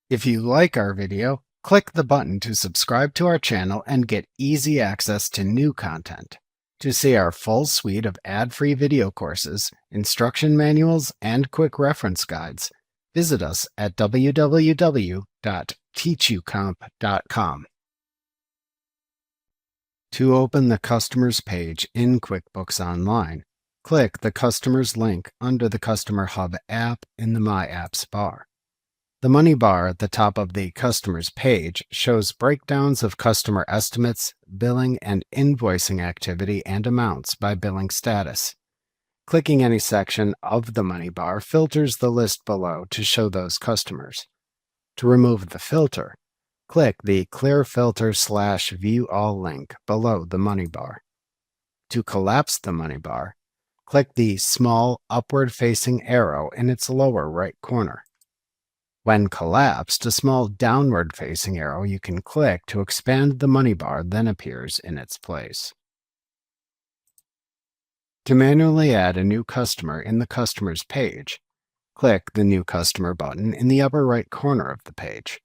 If you like our video, click the button to subscribe to our channel and get easy access to new content. To see our full suite of ad-free video courses, instruction manuals, and quick reference guides, visit us at www.teachucomp.com. To open the Customers page in QuickBooks Online, click the Customers link under the Customer Hub app in the My Apps bar. The money bar at the top of the Customers page shows breakdowns of customer estimates, billing, and invoicing activity and amounts by billing status. Clicking any section of the money bar filters the list below to show those customers. To remove the filter, click the Clear Filter/View All link below the money bar. To collapse the money bar, click the small upward-facing arrow in its lower right corner. When collapsed, a small downward-facing arrow you can click to expand the money bar then appears in its place. To manually add a new customer in the Customers page, click the New Customer button in the upper right corner of the page.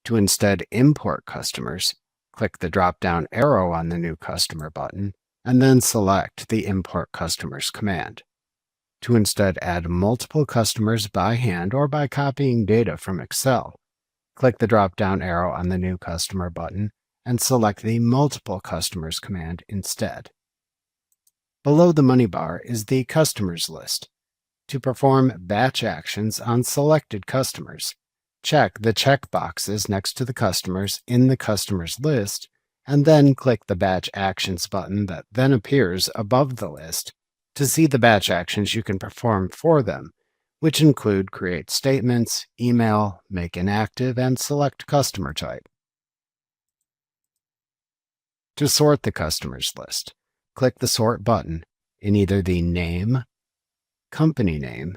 To instead import customers, click the drop-down arrow on the New Customer button and then select the Import Customers command. To instead add multiple customers by hand or by copying data from Excel, click the drop-down arrow on the New Customer button and select the Multiple Customers command instead. Below the money bar is the Customers list. To perform batch actions on selected customers, check the checkboxes next to the customers in the Customers list, and then click the Batch Actions button that then appears above the list to see the batch actions you can perform for them, which include create statements, email, make inactive, and select customer type. To sort the customers list, click the Sort button in either the Name, Company Name,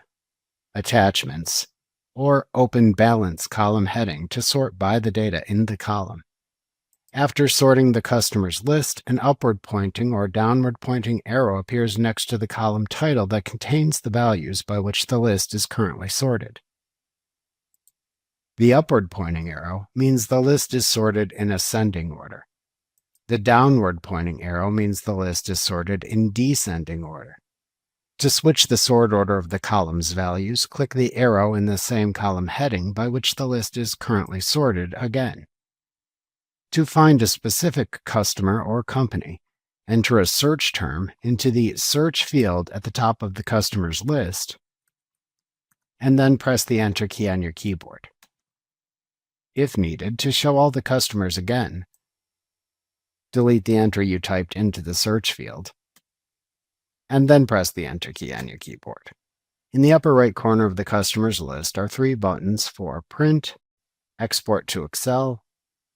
Attachments, or Open Balance column heading to sort by the data in the column. After sorting the customers list, an upward-pointing or downward-pointing arrow appears next to the column title that contains the values by which the list is currently sorted. The upward-pointing arrow means the list is sorted in ascending order. The downward-pointing arrow means the list is sorted in descending order. To switch the sort order of the column's values, click the arrow in the same column heading by which the list is currently sorted again. To find a specific customer or company, enter a search term into the Search field at the top of the customer's list, and then press the Enter key on your keyboard. If needed, to show all the customers again, delete the entry you typed into the search field, and then press the Enter key on your keyboard. In the upper right corner of the customer's list are three buttons for Print, Export to Excel,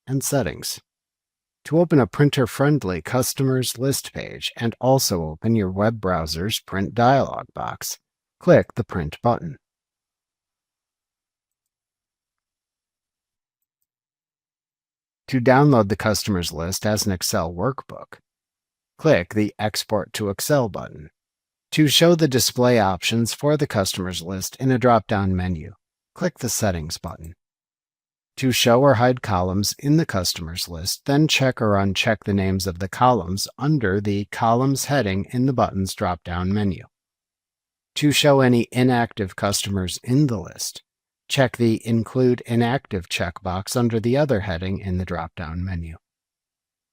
and Settings. To open a printer-friendly Customers list page and also open your web browser's print dialog box, click the Print button. To download the Customers list as an Excel workbook, click the Export to Excel button. To show the display options for the Customers list in a drop-down menu, click the Settings button. To show or hide columns in the Customers list, then check or uncheck the names of the columns under the Columns heading in the button's drop-down menu. To show any inactive customers in the list, check the Include Inactive checkbox under the other heading in the drop-down menu.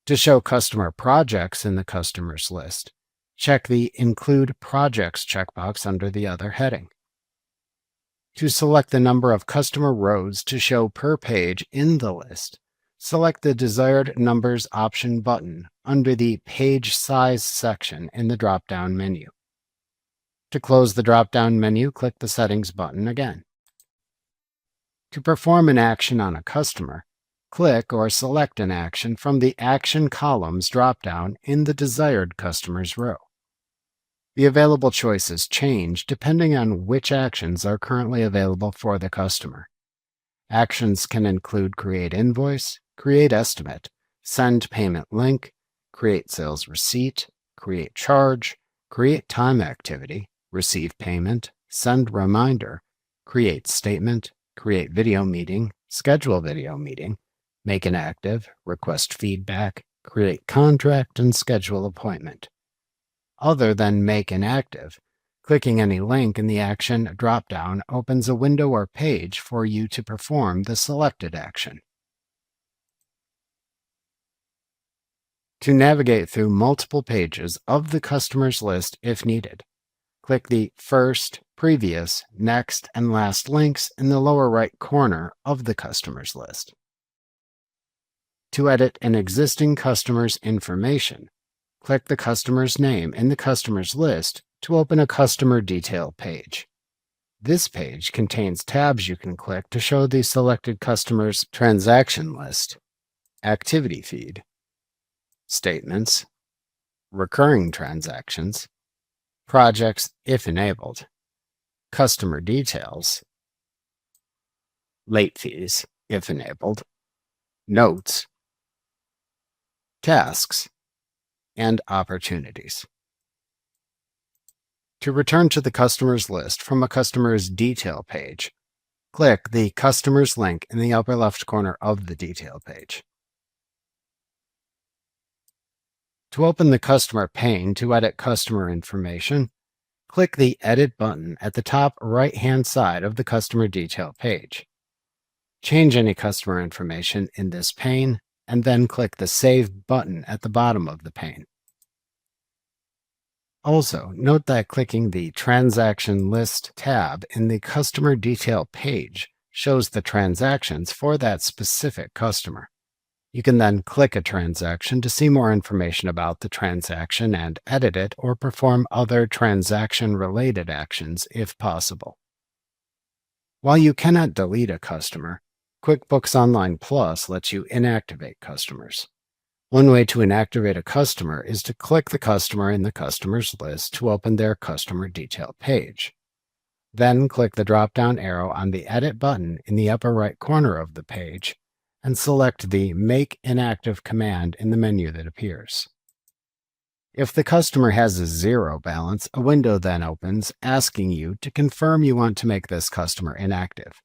To show customer projects in the Customers list, check the Include Projects checkbox under the other heading. To select the number of customer rows to show per page in the list, select the Desired Numbers option button under the Page Size section in the drop-down menu. To close the drop-down menu, click the Settings button again. To perform an action on a customer, click or select an action from the Action Columns drop-down in the desired customer's row. The available choices change depending on which actions are currently available for the customer. Actions can include Create Invoice, Create Estimate, Send Payment Link, Create Sales Receipt, Create Charge, Create Time Activity, Receive Payment, Send Reminder, Create Statement, Create Video Meeting, schedule video meeting, make inactive, request feedback, create contract, and schedule appointment. Other than make inactive, clicking any link in the action dropdown opens a window or page for you to perform the selected action. To navigate through multiple pages of the customer's list if needed, click the First, Previous, Next, and Last links in the lower right corner of the customer's list. To edit an existing customer's information, click the customer's name in the customer's list to open a customer detail page. This page contains tabs you can click to show the selected customer's transaction list, activity feed, statements, recurring transactions, projects if enabled, customer details, late fees if enabled, notes, tasks, and opportunities. To return to the customer's list from a customer's detail page, click the customer's link in the upper left corner of the detail page. To open the customer pane to edit customer information, click the Edit button at the top right-hand side of the customer detail page. Change any customer information in this pane, and then click the Save button at the bottom of the pane. Also, note that clicking the Transaction List tab in the Customer Detail page shows the transactions for that specific customer. You can then click a transaction to see more information about the transaction and edit it or perform other transaction-related actions if possible. While you cannot delete a customer, QuickBooks Online Plus lets you inactivate customers. One way to inactivate a customer is to click the customer in the customer's list to open their customer detail page. Then click the drop-down arrow on the Edit button in the upper right corner of the page and select the Make Inactive command in the menu that appears. If the customer has a zero balance, a window then opens asking you to confirm you want to make this customer inactive.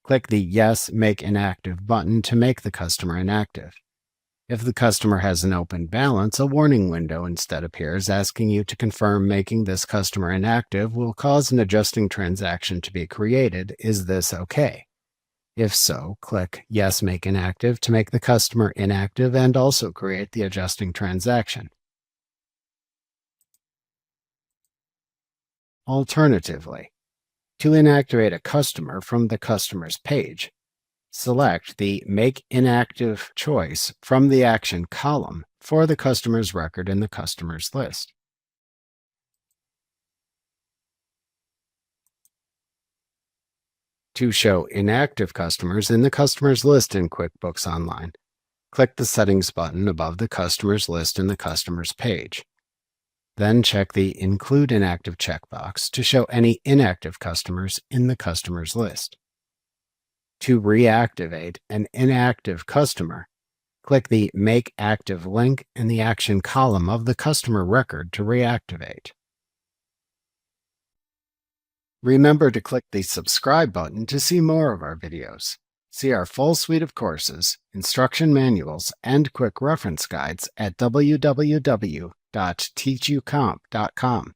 Click the Yes, Make Inactive button to make the customer inactive. If the customer has an open balance, a warning window instead appears asking you to confirm making this customer inactive will cause an adjusting transaction to be created. Is this okay? If so, click Yes, Make Inactive to make the customer inactive and also create the adjusting transaction. Alternatively, to inactivate a customer from the customer's page, select the Make Inactive choice from the Action column for the customer's record in the customer's list. To show inactive customers in the customer's list in QuickBooks Online, click the Settings button above the customer's list in the customer's page. Then check the Include Inactive checkbox to show any inactive customers in the customer's list. To reactivate an inactive customer, click the Make Active link in the Action column of the customer record to reactivate. Remember to click the Subscribe button to see more of our videos. See our full suite of courses, instruction manuals, and quick reference guides at www.teachucomp.com.